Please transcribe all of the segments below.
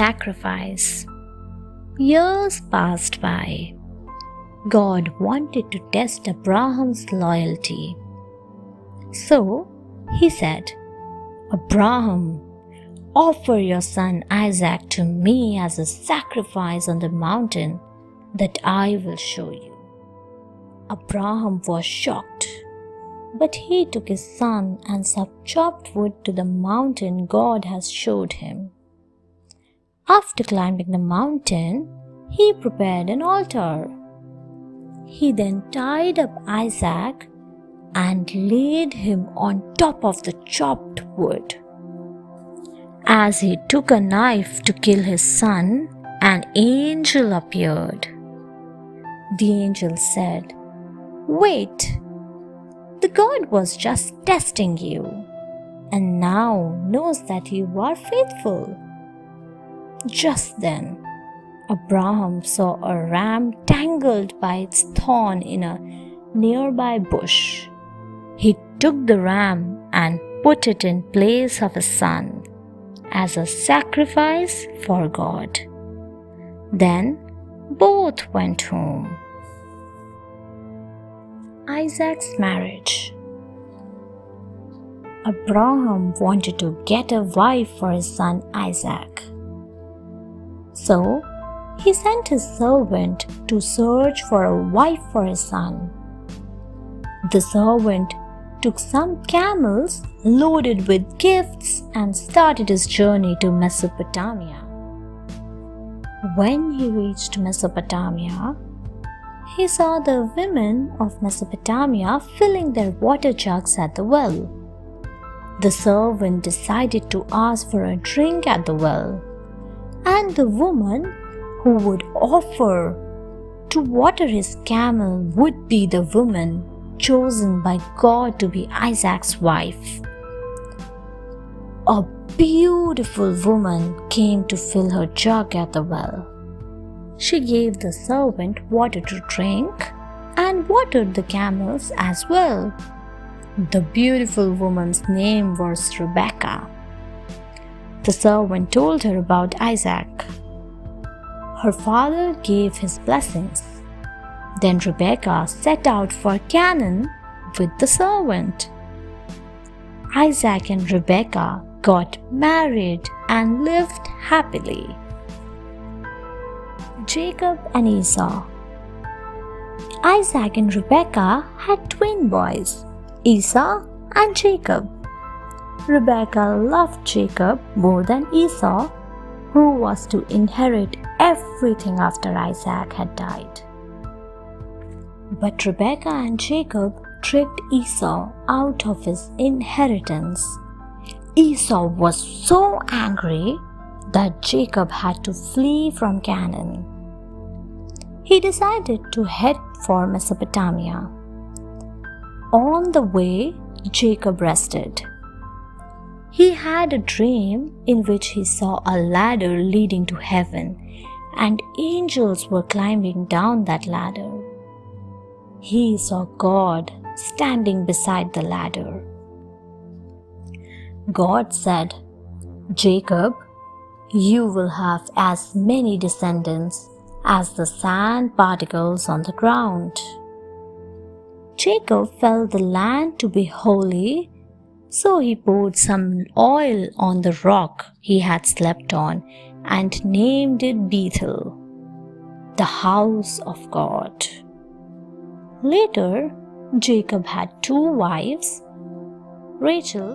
sacrifice. Years passed by. God wanted to test Abraham's loyalty. So he said, "Abraham, offer your son Isaac to me as a sacrifice on the mountain that I will show you." Abraham was shocked, but he took his son and some chopped wood to the mountain God has showed him. After climbing the mountain, he prepared an altar. He then tied up Isaac and laid him on top of the chopped wood. As he took a knife to kill his son, an angel appeared. The angel said, "Wait, the God was just testing you and now knows that you are faithful." Just then, Abraham saw a ram tangled by its thorn in a nearby bush. He took the ram and put it in place of his son as a sacrifice for God. Then both went home. Isaac's marriage. Abraham wanted to get a wife for his son Isaac. So he sent his servant to search for a wife for his son. The servant took some camels loaded with gifts and started his journey to Mesopotamia. When he reached Mesopotamia, he saw the women of Mesopotamia filling their water jugs at the well. The servant decided to ask for a drink at the well, and the woman who would offer to water his camel would be the woman chosen by God to be Isaac's wife. A beautiful woman came to fill her jug at the well. She gave the servant water to drink and watered the camels as well. The beautiful woman's name was Rebecca. The servant told her about Isaac. Her father gave his blessings. Then Rebecca set out for Canaan with the servant. Isaac and Rebecca got married and lived happily. Jacob and Esau. Isaac and Rebekah had twin boys, Esau and Jacob. Rebekah loved Jacob more than Esau, who was to inherit everything after Isaac had died. But Rebekah and Jacob tricked Esau out of his inheritance. Esau was so angry that Jacob had to flee from Canaan. He decided to head for Mesopotamia. On the way, Jacob rested. He had a dream in which he saw a ladder leading to heaven, and angels were climbing down that ladder. He saw God standing beside the ladder. God said, "Jacob, you will have as many descendants as the sand particles on the ground." Jacob felt the land to be holy, so he poured some oil on the rock he had slept on and named it Bethel, the house of God. Later, Jacob had 2 wives, Rachel,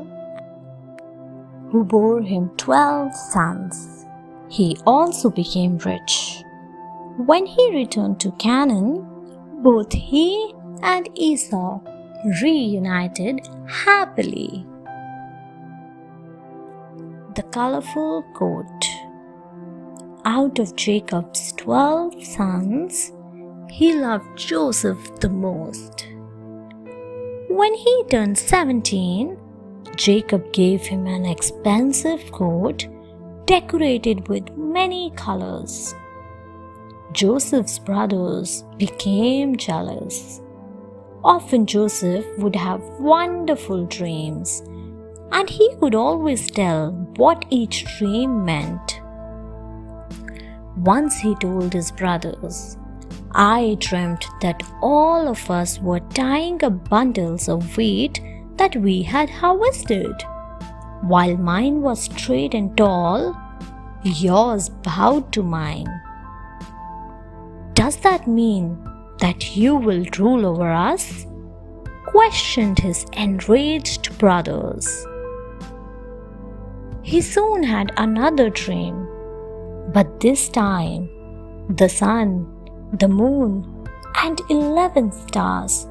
who bore him 12 sons. He also became rich. When he returned to Canaan, both he and Esau reunited happily. The colorful coat. Out of Jacob's 12 sons, he loved Joseph the most. When he turned 17, Jacob gave him an expensive coat decorated with many colors. Joseph's brothers became jealous. Often Joseph would have wonderful dreams, and he could always tell what each dream meant. Once he told his brothers, I dreamt that all of us were tying up bundles of wheat that we had harvested. While mine was straight and tall, yours bowed to mine. Does that mean that you will rule over us? Questioned his enraged brothers. He soon had another dream, but this time the sun, the moon, and 11 stars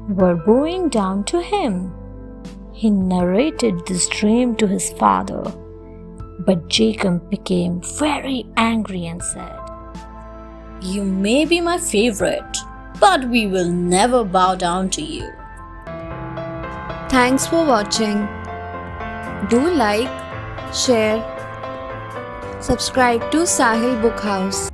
were bowing down to him. He narrated this dream to his father, but Jacob became very angry and said, You may be my favorite, but we will never bow down to you. Thanks for watching. Do like, share, subscribe to Sahil Book House.